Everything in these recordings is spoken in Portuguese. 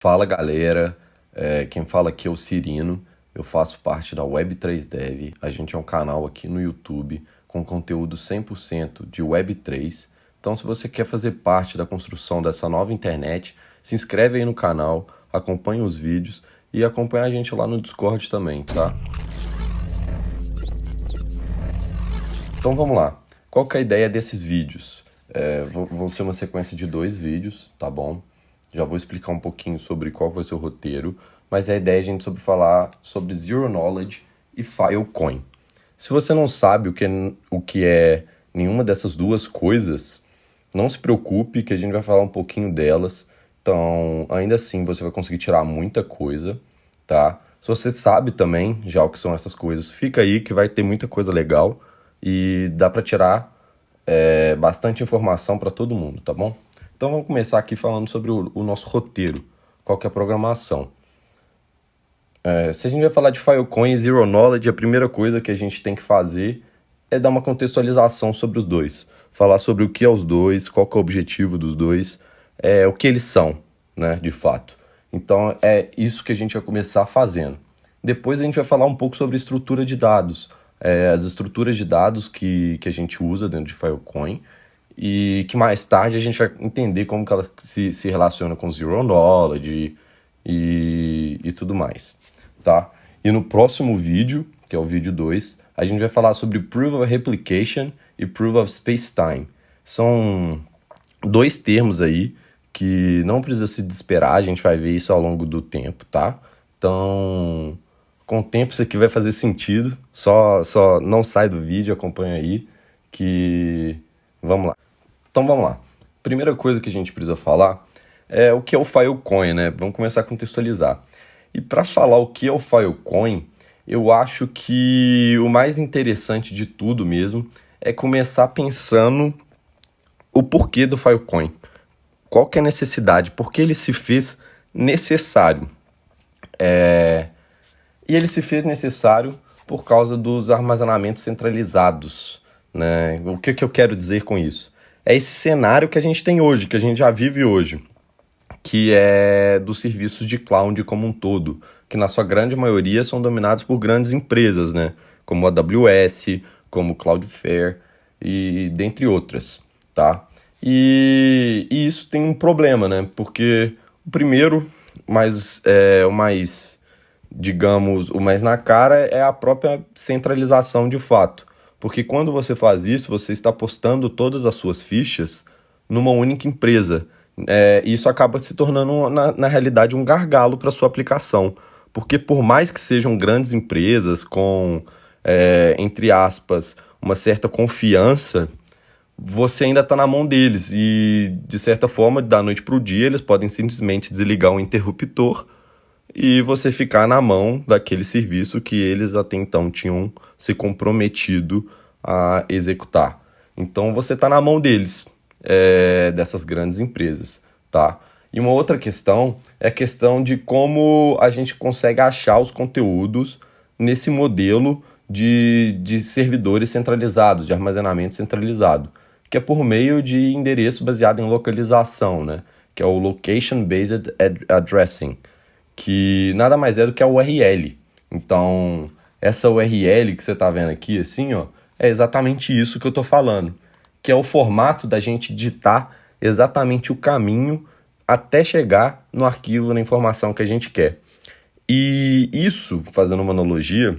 Fala galera, quem fala aqui é o Cirino, eu faço parte da Web3Dev, a gente é um canal aqui no YouTube com conteúdo 100% de Web3, então se você quer fazer parte da construção dessa nova internet, se inscreve aí no canal, acompanha os vídeos e acompanha a gente lá no Discord também, tá? Então vamos lá, qual que é a ideia desses vídeos? Vão ser uma sequência de 2 vídeos, tá bom? Já vou explicar um pouquinho sobre qual vai ser o roteiro, mas a ideia é a gente falar sobre Zero Knowledge e Filecoin. Se você não sabe o que é nenhuma dessas duas coisas, não se preocupe que a gente vai falar um pouquinho delas. Então, ainda assim, você vai conseguir tirar muita coisa, tá? Se você sabe também já o que são essas coisas, fica aí que vai ter muita coisa legal e dá para tirar bastante informação para todo mundo, tá bom? Então vamos começar aqui falando sobre o nosso roteiro, qual que é a programação. Se a gente vai falar de Filecoin e Zero Knowledge, a primeira coisa que a gente tem que fazer é dar uma contextualização sobre os dois. Falar sobre o que é os dois, qual que é o objetivo dos dois, o que eles são, né, de fato. Então é isso que a gente vai começar fazendo. Depois a gente vai falar um pouco sobre estrutura de dados, as estruturas de dados que a gente usa dentro de Filecoin, e que mais tarde a gente vai entender como que ela se relaciona com Zero Knowledge e tudo mais, tá? E no próximo vídeo, que é o vídeo 2, a gente vai falar sobre Proof of Replication e Proof of Space-Time. São 2 termos aí que não precisa se desesperar, a gente vai ver isso ao longo do tempo, tá? Então, com o tempo isso aqui vai fazer sentido, só não sai do vídeo, acompanha aí, que vamos lá. Então vamos lá. Primeira coisa que a gente precisa falar é o que é o Filecoin, né? Vamos começar a contextualizar. E para falar o que é o Filecoin, eu acho que o mais interessante de tudo mesmo é começar pensando o porquê do Filecoin. Qual que é a necessidade? Por que ele se fez necessário? E ele se fez necessário por causa dos armazenamentos centralizados, né? O que eu quero dizer com isso? É esse cenário que a gente tem hoje, que a gente já vive hoje, que é dos serviços de cloud como um todo, que na sua grande maioria são dominados por grandes empresas, né? Como a AWS, como Cloudflare e dentre outras, tá? E isso tem um problema, né? Porque o primeiro, o mais, digamos, o mais na cara é a própria centralização de fato. Porque quando você faz isso, você está postando todas as suas fichas numa única empresa. Isso acaba se tornando, na realidade, um gargalo para sua aplicação. Porque por mais que sejam grandes empresas com, entre aspas, uma certa confiança, você ainda está na mão deles. E, de certa forma, da noite para o dia, eles podem simplesmente desligar um interruptor e você ficar na mão daquele serviço que eles até então tinham se comprometido a executar. Então você está na mão deles, dessas grandes empresas, tá? E uma outra questão é a questão de como a gente consegue achar os conteúdos nesse modelo de servidores centralizados, de armazenamento centralizado, que é por meio de endereço baseado em localização, né? Que é o Location Based Addressing, que nada mais é do que a URL. Então, essa URL que você está vendo aqui, assim, ó, é exatamente isso que eu estou falando, que é o formato da gente digitar exatamente o caminho até chegar no arquivo, na informação que a gente quer. E isso, fazendo uma analogia,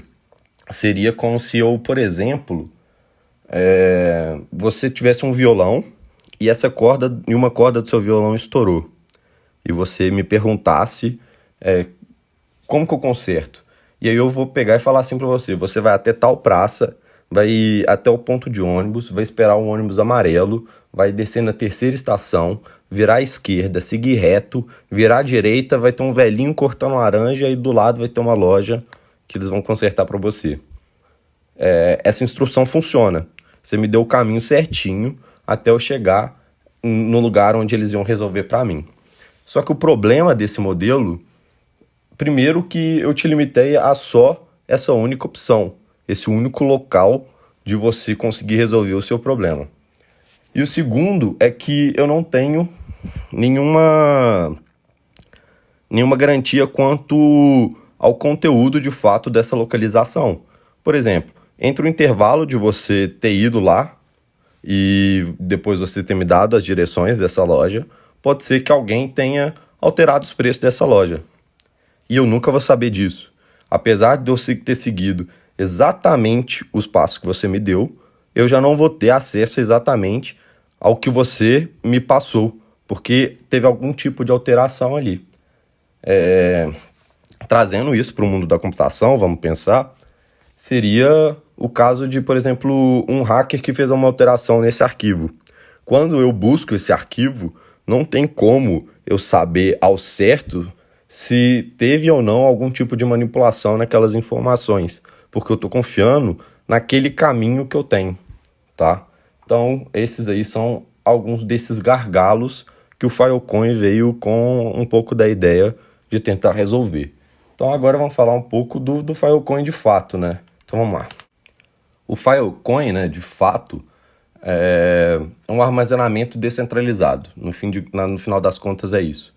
seria como se eu, por exemplo, você tivesse um violão e uma corda do seu violão estourou. E você me perguntasse como que eu conserto? E aí eu vou pegar e falar assim pra você, você vai até tal praça, vai ir até o ponto de ônibus, vai esperar um ônibus amarelo, vai descer na terceira estação, virar à esquerda, seguir reto, virar à direita, vai ter um velhinho cortando laranja e do lado vai ter uma loja que eles vão consertar pra você. Essa instrução funciona. Você me deu o caminho certinho até eu chegar no lugar onde eles iam resolver pra mim. Só que o problema desse modelo, primeiro que eu te limitei a só essa única opção, esse único local de você conseguir resolver o seu problema. E o segundo é que eu não tenho nenhuma nenhuma garantia quanto ao conteúdo de fato dessa localização. Por exemplo, entre o intervalo de você ter ido lá e depois você ter me dado as direções dessa loja, pode ser que alguém tenha alterado os preços dessa loja. E eu nunca vou saber disso. Apesar de eu ter seguido exatamente os passos que você me deu, eu já não vou ter acesso exatamente ao que você me passou, porque teve algum tipo de alteração ali. Trazendo isso para o mundo da computação, vamos pensar, seria o caso de, por exemplo, um hacker que fez uma alteração nesse arquivo. Quando eu busco esse arquivo, não tem como eu saber ao certo se teve ou não algum tipo de manipulação naquelas informações, porque eu estou confiando naquele caminho que eu tenho, tá? Então, esses aí são alguns desses gargalos que o Filecoin veio com um pouco da ideia de tentar resolver. Então, agora vamos falar um pouco do Filecoin de fato, né? Então, vamos lá. O Filecoin, né, de fato, é um armazenamento descentralizado. No final das contas, é isso.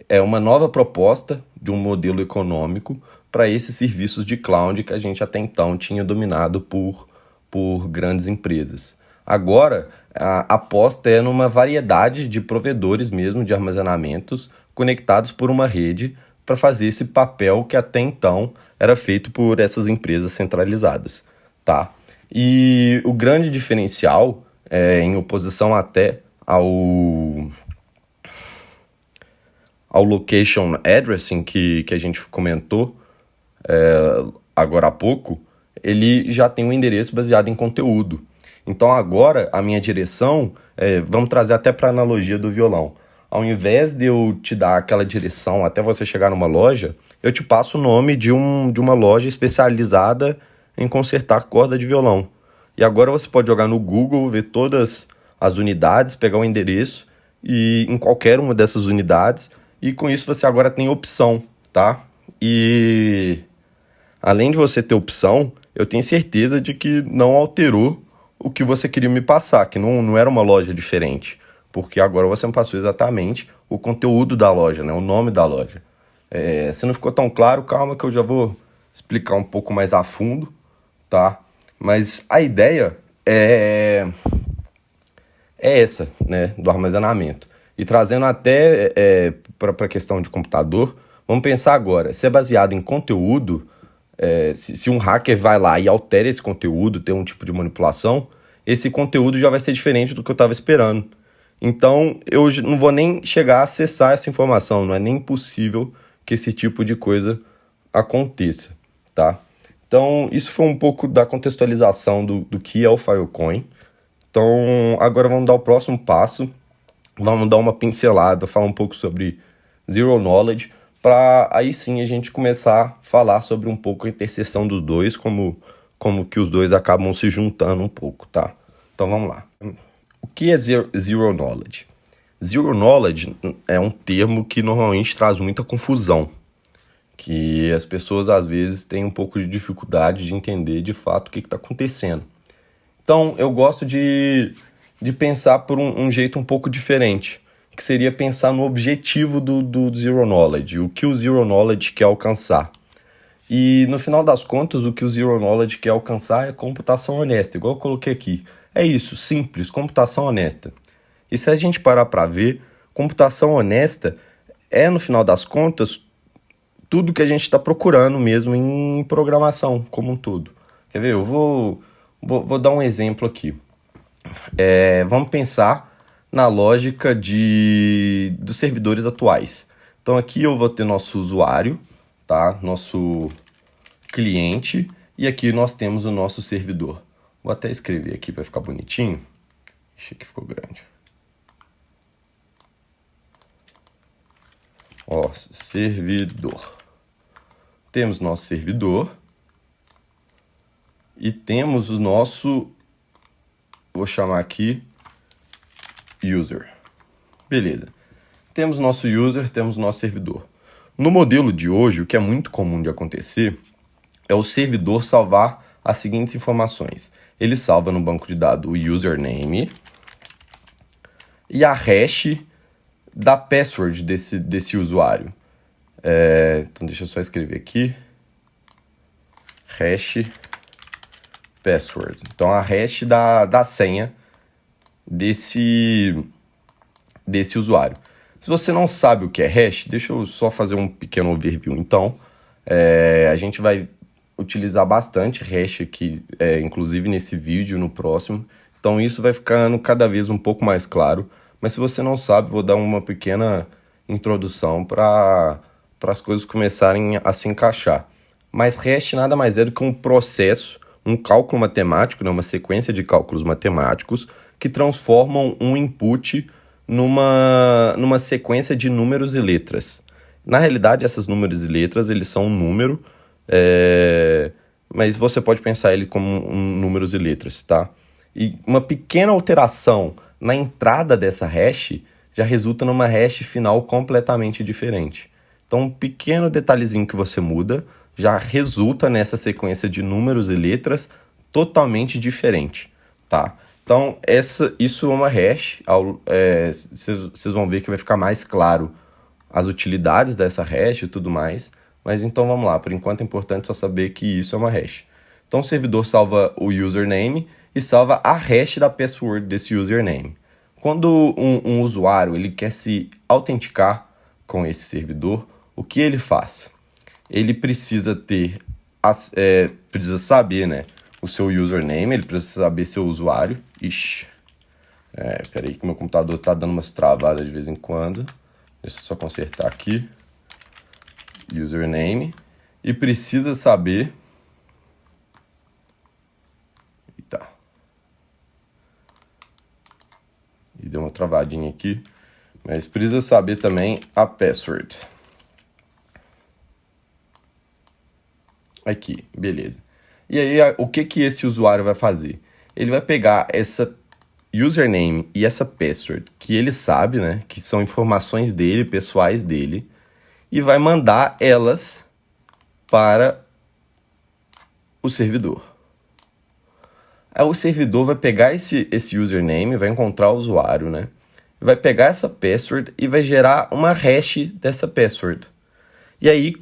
É uma nova proposta de um modelo econômico para esses serviços de cloud que a gente até então tinha dominado por grandes empresas. Agora, a aposta é numa variedade de provedores mesmo de armazenamentos conectados por uma rede para fazer esse papel que até então era feito por essas empresas centralizadas, tá? E o grande diferencial, em oposição até ao location addressing que a gente comentou agora há pouco, ele já tem um endereço baseado em conteúdo. Então agora a minha direção, vamos trazer até para a analogia do violão. Ao invés de eu te dar aquela direção até você chegar numa loja, eu te passo o nome de uma loja especializada em consertar corda de violão. E agora você pode jogar no Google, ver todas as unidades, pegar o endereço e em qualquer uma dessas unidades, e com isso você agora tem opção, tá? E além de você ter opção, eu tenho certeza de que não alterou o que você queria me passar, que não era uma loja diferente, porque agora você me passou exatamente o conteúdo da loja, né? O nome da loja. Se não ficou tão claro, calma que eu já vou explicar um pouco mais a fundo, tá? Mas a ideia é essa, né, do armazenamento. E trazendo até para a questão de computador, vamos pensar agora, se é baseado em conteúdo, se um hacker vai lá e altera esse conteúdo, tem um tipo de manipulação, esse conteúdo já vai ser diferente do que eu estava esperando. Então, eu não vou nem chegar a acessar essa informação, não é nem possível que esse tipo de coisa aconteça, tá? Então, isso foi um pouco da contextualização do que é o Filecoin. Então, agora vamos dar o próximo passo, vamos dar uma pincelada, falar um pouco sobre Zero Knowledge, para aí sim a gente começar a falar sobre um pouco a interseção dos dois, como que os dois acabam se juntando um pouco, tá? Então vamos lá. O que é Zero Knowledge? Zero Knowledge é um termo que normalmente traz muita confusão, que as pessoas às vezes têm um pouco de dificuldade de entender de fato o que está acontecendo. Então eu gosto de pensar por um jeito um pouco diferente, que seria pensar no objetivo do Zero Knowledge, o que o Zero Knowledge quer alcançar. E no final das contas, o que o Zero Knowledge quer alcançar é computação honesta, igual eu coloquei aqui. É isso, simples, computação honesta. E se a gente parar para ver, computação honesta no final das contas, tudo que a gente está procurando mesmo em programação como um todo. Quer ver? Eu vou dar um exemplo aqui. Vamos pensar na lógica dos servidores atuais. Então aqui eu vou ter nosso usuário, tá? Nosso cliente, e aqui nós temos o nosso servidor. Vou até escrever aqui para ficar bonitinho. Ixi, aqui ficou grande. Ó, servidor. Temos nosso servidor e temos o nosso, vou chamar aqui, user. Beleza. Temos nosso user, temos nosso servidor. No modelo de hoje, o que é muito comum de acontecer é o servidor salvar as seguintes informações. Ele salva no banco de dados o username e a hash da password desse usuário. Então deixa eu só escrever aqui. Hash password. Então a hash da senha desse usuário. Se você não sabe o que é hash, deixa eu só fazer um pequeno overview. Então, a gente vai utilizar bastante hash aqui, inclusive nesse vídeo, no próximo. Então isso vai ficando cada vez um pouco mais claro. Mas se você não sabe, vou dar uma pequena introdução para as coisas começarem a se encaixar. Mas hash nada mais é do que um processo, um cálculo matemático, né, uma sequência de cálculos matemáticos que transformam um input numa sequência de números e letras. Na realidade, esses números e letras, eles são um número, mas você pode pensar ele como números e letras, tá? E uma pequena alteração na entrada dessa hash já resulta numa hash final completamente diferente. Então, um pequeno detalhezinho que você muda já resulta nessa sequência de números e letras totalmente diferente, tá? Então, isso é uma hash. Vocês vão ver que vai ficar mais claro as utilidades dessa hash e tudo mais. Mas então vamos lá, por enquanto é importante só saber que isso é uma hash. Então o servidor salva o username e salva a hash da password desse username. Quando um usuário ele quer se autenticar com esse servidor, o que ele faz? Ele precisa precisa saber, né, o seu username, ele precisa saber seu usuário. Ixi, peraí que meu computador tá dando umas travadas de vez em quando. Deixa eu só consertar aqui. Username. E precisa saber... Eita. E deu uma travadinha aqui. Mas precisa saber também a password. Aqui, beleza. E aí, o que esse usuário vai fazer? Ele vai pegar essa username e essa password que ele sabe, né, que são informações dele, pessoais dele, e vai mandar elas para o servidor. Aí o servidor vai pegar esse username, vai encontrar o usuário, né, vai pegar essa password e vai gerar uma hash dessa password. E aí,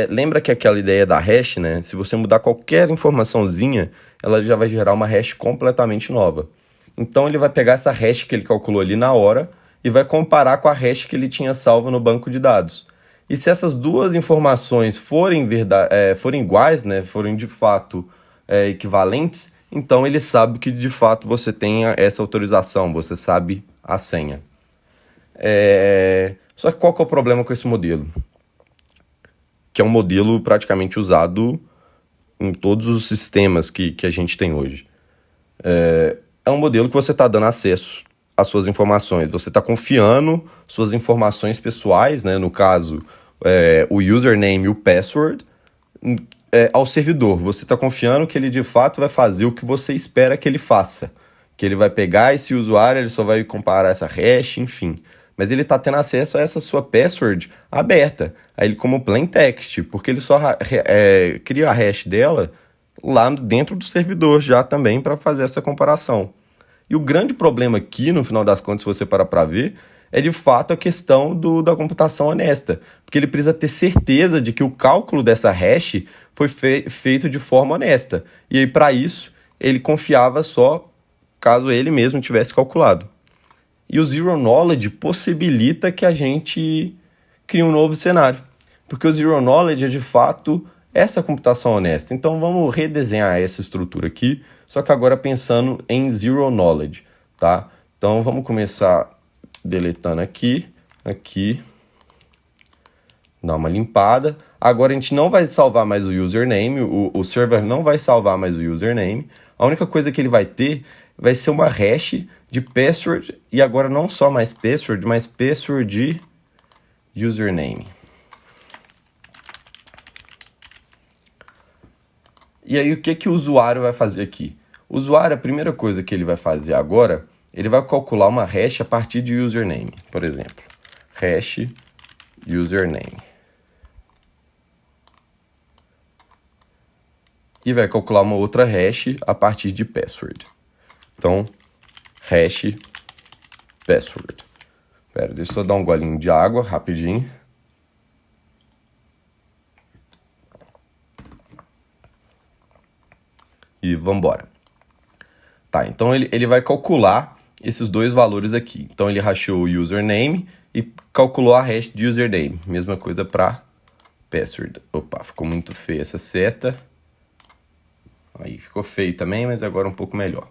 lembra que aquela ideia da hash, né? Se você mudar qualquer informaçãozinha, ela já vai gerar uma hash completamente nova. Então, ele vai pegar essa hash que ele calculou ali na hora e vai comparar com a hash que ele tinha salvo no banco de dados. E se essas duas informações forem iguais, né? Forem de fato equivalentes, então ele sabe que de fato você tem essa autorização, você sabe a senha. Só que qual que é o problema com esse modelo? Que é um modelo praticamente usado em todos os sistemas que a gente tem hoje. É um modelo que você está dando acesso às suas informações. Você está confiando suas informações pessoais, né, no caso, o username e o password, ao servidor. Você está confiando que ele de fato vai fazer o que você espera que ele faça. Que ele vai pegar esse usuário, ele só vai comparar essa hash, enfim. Mas ele está tendo acesso a essa sua password aberta, a ele como plain text, porque ele só cria a hash dela lá dentro do servidor já também para fazer essa comparação. E o grande problema aqui, no final das contas, se você parar para ver, é de fato a questão da computação honesta, porque ele precisa ter certeza de que o cálculo dessa hash foi feito de forma honesta. E aí, para isso, ele confiava só caso ele mesmo tivesse calculado. E o Zero Knowledge possibilita que a gente crie um novo cenário. Porque o Zero Knowledge é, de fato, essa computação honesta. Então, vamos redesenhar essa estrutura aqui, só que agora pensando em Zero Knowledge, tá? Então, vamos começar deletando aqui, dar uma limpada. Agora, a gente não vai salvar mais o username, o server não vai salvar mais o username. A única coisa que ele vai ter vai ser uma hash de password, e agora não só mais password, mas password de username. E aí, o que o usuário vai fazer aqui? O usuário, a primeira coisa que ele vai fazer agora, ele vai calcular uma hash a partir de username. Por exemplo, hash username. E vai calcular uma outra hash a partir de password. Então, hash password. Pera, deixa eu só dar um golinho de água rapidinho. e vambora. Tá, então ele vai calcular esses dois valores aqui. Então ele hasheou o username e calculou a hash de username. Mesma coisa para password. Opa, ficou muito feia essa seta. Aí ficou feio também, mas agora um pouco melhor.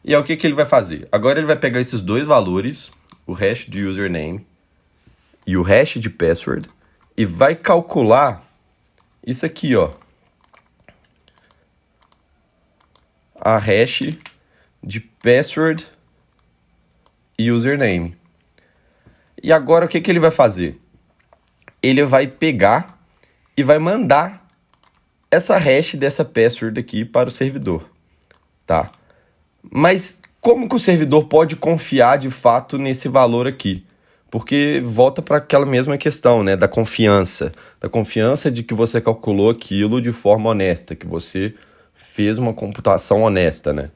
E aí o que ele vai fazer? Agora ele vai pegar esses dois valores, o hash de username e o hash de password, e vai calcular isso aqui, ó. A hash de password e username. E agora o que ele vai fazer? Ele vai pegar e vai mandar essa hash dessa password aqui para o servidor, tá? Mas como que o servidor pode confiar de fato nesse valor aqui? Porque volta para aquela mesma questão, né, da confiança de que você calculou aquilo de forma honesta, que você fez uma computação honesta, né?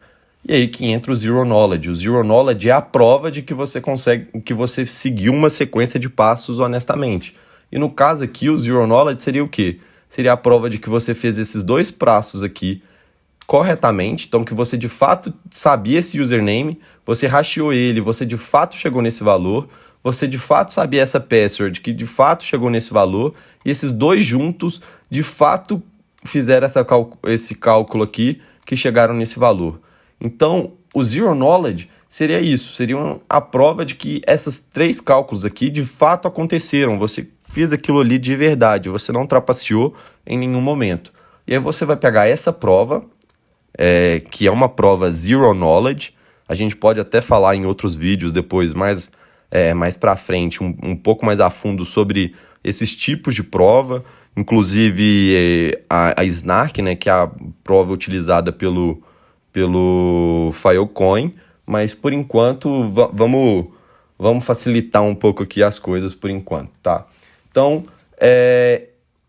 E aí que entra o Zero Knowledge. O Zero Knowledge é a prova de que você seguiu uma sequência de passos honestamente. E no caso aqui, o Zero Knowledge seria o quê? Seria a prova de que você fez esses dois passos aqui corretamente, então que você de fato sabia esse username, você hasheou ele, você de fato chegou nesse valor, você de fato sabia essa password, que de fato chegou nesse valor, e esses dois juntos de fato fizeram esse cálculo aqui, que chegaram nesse valor. Então, o Zero Knowledge seria isso, seria a prova de que esses três cálculos aqui de fato aconteceram, você fez aquilo ali de verdade, você não trapaceou em nenhum momento. E aí você vai pegar essa prova, que é uma prova Zero Knowledge, a gente pode até falar em outros vídeos depois, mais para frente, um pouco mais a fundo sobre esses tipos de prova, inclusive a Snark, né, que é a prova utilizada pelo Filecoin, mas por enquanto vamos facilitar um pouco aqui as coisas por enquanto, tá? Então,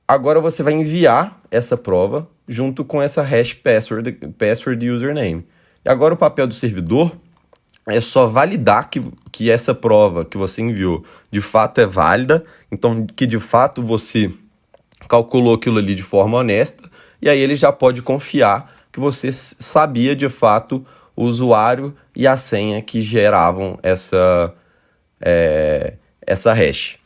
agora você vai enviar essa prova junto com essa hash password e username. E agora o papel do servidor é só validar que essa prova que você enviou de fato é válida, então que de fato você calculou aquilo ali de forma honesta, e aí ele já pode confiar que você sabia de fato o usuário e a senha que geravam essa hash.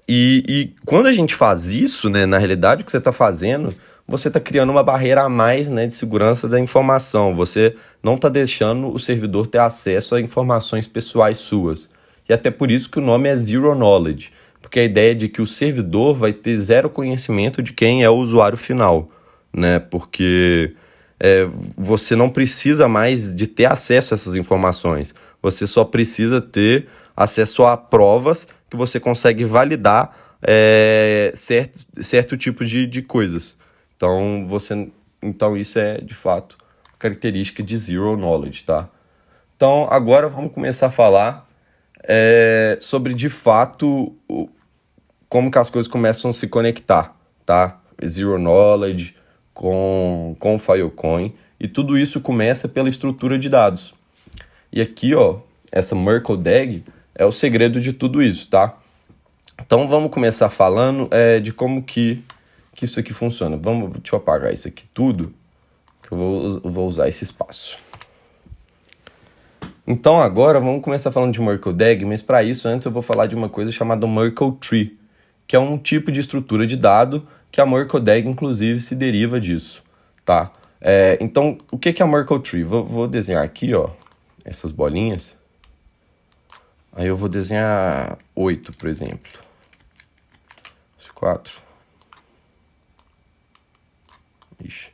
E quando a gente faz isso, né, na realidade o que você está fazendo, você está criando uma barreira a mais, né, de segurança da informação. Você não está deixando o servidor ter acesso a informações pessoais suas. E até por isso que o nome é Zero Knowledge, porque a ideia é de que o servidor vai ter zero conhecimento de quem é o usuário final, né? Porque você não precisa mais de ter acesso a essas informações. Você só precisa ter acesso a provas que você consegue validar certo tipo de coisas. Então isso é, de fato, característica de Zero Knowledge, tá? Então, agora vamos começar a falar sobre, de fato, como que as coisas começam a se conectar, tá? Zero Knowledge com o Filecoin, e tudo isso começa pela estrutura de dados. E aqui, ó, essa Merkle DAG é o segredo de tudo isso, tá? Então, vamos começar falando de como que isso aqui funciona. Deixa eu apagar isso aqui tudo, que eu vou usar esse espaço. Então agora vamos começar falando de Merkle DAG, mas para isso antes eu vou falar de uma coisa chamada Merkle Tree, que é um tipo de estrutura de dado que a Merkle DAG inclusive se deriva disso, tá? Então o que é a Merkle Tree? Vou desenhar aqui, ó, essas bolinhas. Aí eu vou desenhar 8, por exemplo. 4. Ixi.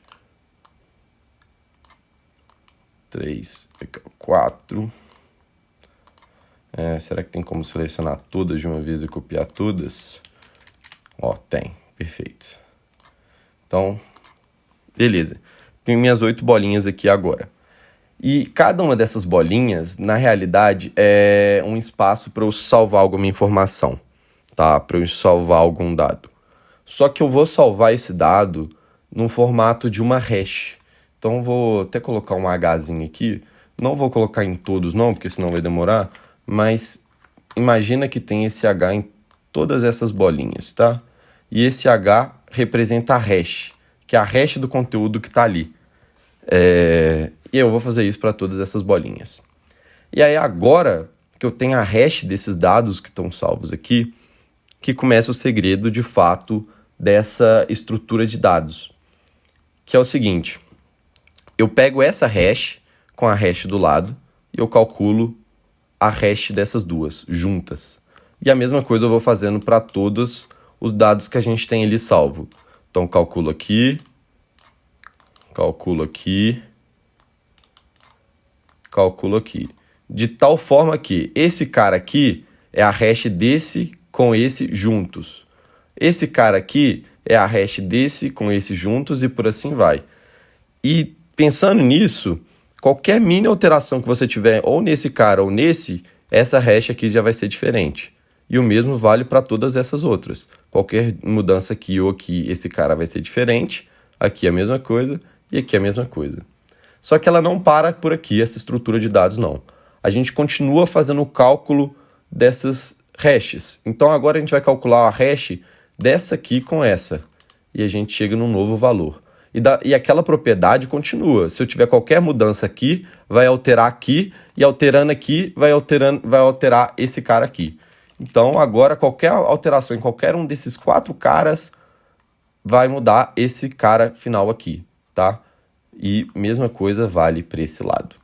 3, 4. Será que tem como selecionar todas de uma vez e copiar todas? Ó, tem. Perfeito. Então, beleza. Tenho minhas 8 bolinhas aqui agora. E cada uma dessas bolinhas, na realidade, é um espaço para eu salvar alguma informação, tá? Para eu salvar algum dado. Só que eu vou salvar esse dado no formato de uma hash. Então vou até colocar um Hzinho aqui. Não vou colocar em todos não, porque senão vai demorar. Mas imagina que tem esse H em todas essas bolinhas, tá? E esse H representa a hash, que é a hash do conteúdo que está ali. E eu vou fazer isso para todas essas bolinhas. E aí agora que eu tenho a hash desses dados que estão salvos aqui, que começa o segredo de fato dessa estrutura de dados, que é o seguinte: eu pego essa hash com a hash do lado e eu calculo a hash dessas duas juntas. E a mesma coisa eu vou fazendo para todos os dados que a gente tem ali salvo. Então calculo aqui, calculo aqui, calculo aqui. De tal forma que esse cara aqui é a hash desse com esse juntos. Esse cara aqui é a hash desse com esse juntos e por assim vai. E pensando nisso, qualquer mini alteração que você tiver ou nesse cara ou nesse, essa hash aqui já vai ser diferente. E o mesmo vale para todas essas outras. Qualquer mudança aqui ou aqui, esse cara vai ser diferente. Aqui é a mesma coisa e aqui é a mesma coisa. Só que ela não para por aqui, essa estrutura de dados não. A gente continua fazendo o cálculo dessas hashes. Então agora a gente vai calcular a hash dessa aqui com essa. E a gente chega num novo valor. E aquela propriedade continua. Se eu tiver qualquer mudança aqui, vai alterar aqui. E alterando aqui, vai alterar esse cara aqui. Então agora qualquer alteração em qualquer um desses 4 caras vai mudar esse cara final aqui, tá? E mesma coisa vale para esse lado.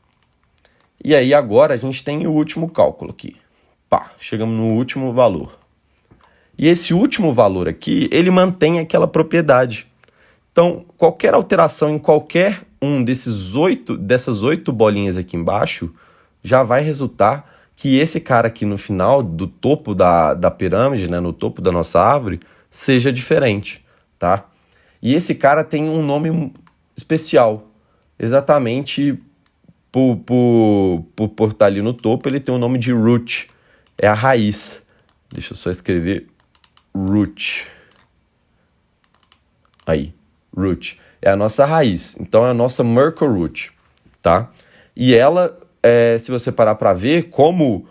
E aí agora a gente tem o último cálculo aqui. Pá, chegamos no último valor. E esse último valor aqui, ele mantém aquela propriedade. Então, qualquer alteração em qualquer um dessas 8 bolinhas aqui embaixo, já vai resultar que esse cara aqui no final do topo da pirâmide, né, no topo da nossa árvore, seja diferente, tá? E esse cara tem um nome especial, exatamente por estar ali no topo, ele tem o nome de root, é a raiz. Deixa eu só escrever root. Aí, root. É a nossa raiz, então é a nossa Merkle root, tá? E ela, se você parar para ver, como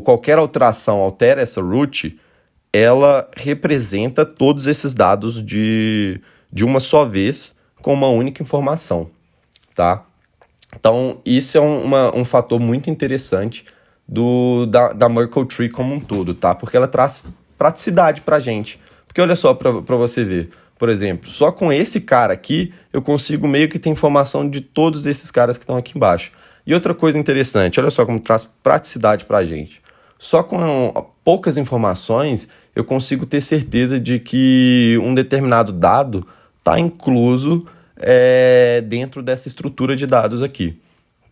qualquer alteração altera essa root, ela representa todos esses dados de uma só vez com uma única informação, tá? Então, isso é um fator muito interessante da Merkle Tree como um todo, tá? Porque ela traz praticidade pra gente. Porque olha só pra você ver, por exemplo, só com esse cara aqui, eu consigo meio que ter informação de todos esses caras que estão aqui embaixo. E outra coisa interessante, olha só como traz praticidade pra gente. Só com poucas informações, eu consigo ter certeza de que um determinado dado está incluso dentro dessa estrutura de dados aqui.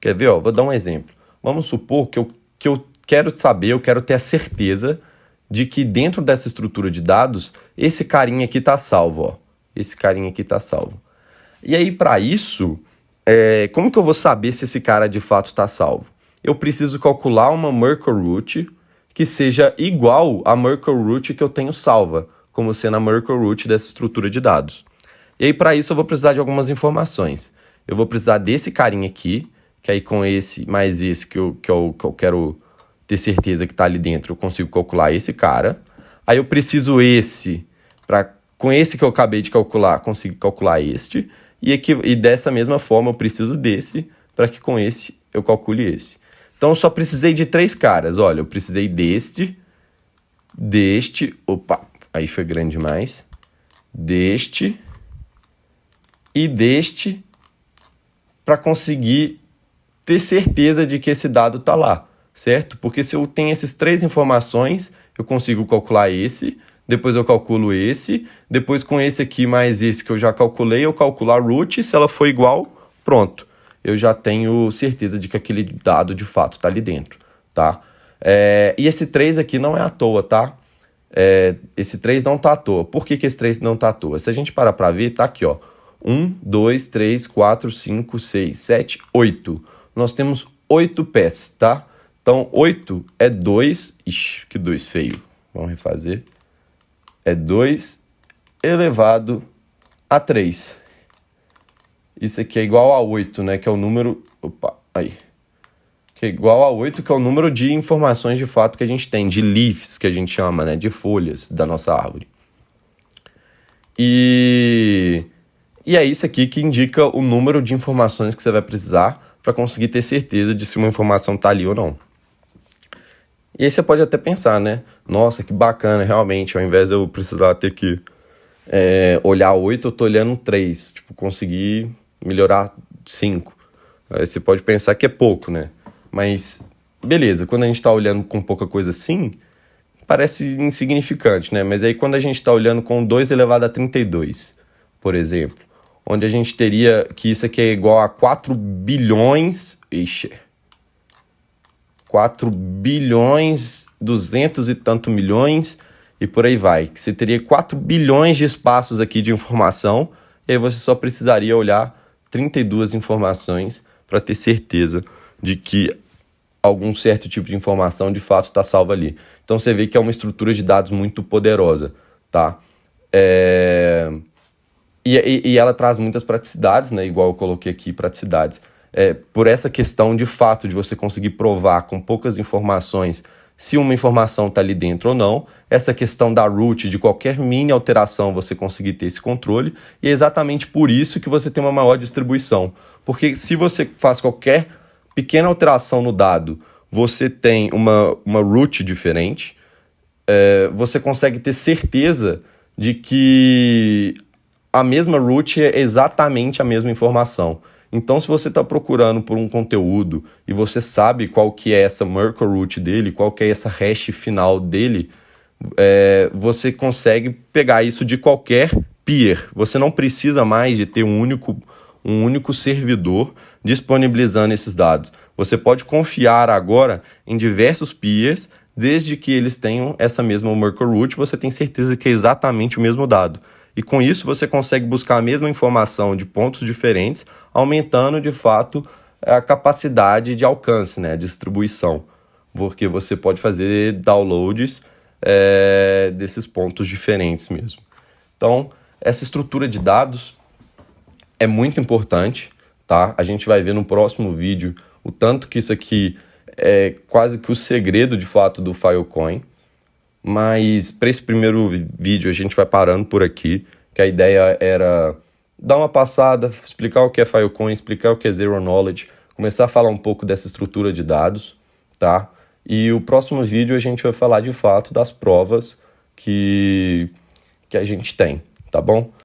Quer ver? Ó, vou dar um exemplo. Vamos supor que eu quero saber, eu quero ter a certeza de que dentro dessa estrutura de dados, esse carinha aqui está salvo. Ó. Esse carinha aqui está salvo. E aí, para isso, como que eu vou saber se esse cara de fato está salvo? Eu preciso calcular uma Merkle root que seja igual à Merkle root que eu tenho salva, como sendo a Merkle root dessa estrutura de dados. E aí, para isso, eu vou precisar de algumas informações. Eu vou precisar desse carinha aqui, que aí com esse mais esse que eu quero ter certeza que está ali dentro, eu consigo calcular esse cara. Aí eu preciso com esse que eu acabei de calcular, consigo calcular este. E dessa mesma forma, eu preciso desse, para que com esse eu calcule esse. Então, eu só precisei de 3 caras. Olha, eu precisei deste, opa, aí foi grande demais, deste e deste, para conseguir ter certeza de que esse dado está lá, certo? Porque se eu tenho essas 3 informações, eu consigo calcular esse, depois eu calculo esse, depois com esse aqui mais esse que eu já calculei, eu calculo a root, se ela for igual, pronto. Eu já tenho certeza de que aquele dado de fato está ali dentro, tá? E esse 3 aqui não é à toa, tá? Esse 3 não está à toa. Por que esse 3 não está à toa? Se a gente parar para ver, tá aqui, ó. 1, 2, 3, 4, 5, 6, 7, 8. Nós temos 8 pés, tá? Então, 8 é 2... Ixi, que 2 feio. Vamos refazer. É 2 elevado a 3. Isso aqui é igual a 8, né? Que é o número... Opa, aí. Que é igual a 8, que é o número de informações de fato que a gente tem. De leaves, que a gente chama, né? De folhas da nossa árvore. E E é isso aqui que indica o número de informações que você vai precisar para conseguir ter certeza de se uma informação está ali ou não. E aí você pode até pensar, né? Nossa, que bacana, realmente, ao invés de eu precisar ter que olhar 8, eu tô olhando 3. Tipo, conseguir melhorar 5. Aí você pode pensar que é pouco, né? Mas, beleza, quando a gente tá olhando com pouca coisa assim, parece insignificante, né? Mas aí quando a gente tá olhando com 2 elevado a 32, por exemplo, onde a gente teria que isso aqui é igual a 4 bilhões... Ixi... 4 bilhões, 200 e tanto milhões, e por aí vai. Que você teria 4 bilhões de espaços aqui de informação, e aí você só precisaria olhar 32 informações para ter certeza de que algum certo tipo de informação de fato está salva ali. Então você vê que é uma estrutura de dados muito poderosa, tá? E ela traz muitas praticidades, né? Igual eu coloquei aqui, praticidades. Por essa questão de fato de você conseguir provar com poucas informações se uma informação está ali dentro ou não, essa questão da root, de qualquer mini alteração você conseguir ter esse controle, e é exatamente por isso que você tem uma maior distribuição. Porque se você faz qualquer pequena alteração no dado, você tem uma root diferente, você consegue ter certeza de que a mesma root é exatamente a mesma informação. Então, se você está procurando por um conteúdo e você sabe qual que é essa Merkle root dele, qual que é essa hash final dele, você consegue pegar isso de qualquer peer. Você não precisa mais de ter um único servidor disponibilizando esses dados. Você pode confiar agora em diversos peers, desde que eles tenham essa mesma Merkle root, você tem certeza que é exatamente o mesmo dado. E com isso você consegue buscar a mesma informação de pontos diferentes, aumentando de fato a capacidade de alcance, né, distribuição, porque você pode fazer downloads desses pontos diferentes mesmo. Então, essa estrutura de dados é muito importante, tá? A gente vai ver no próximo vídeo o tanto que isso aqui é quase que o segredo de fato do Filecoin. Mas para esse primeiro vídeo a gente vai parando por aqui, que a ideia era dar uma passada, explicar o que é Filecoin, explicar o que é Zero Knowledge, começar a falar um pouco dessa estrutura de dados, tá? E o próximo vídeo a gente vai falar de fato das provas que a gente tem, tá bom?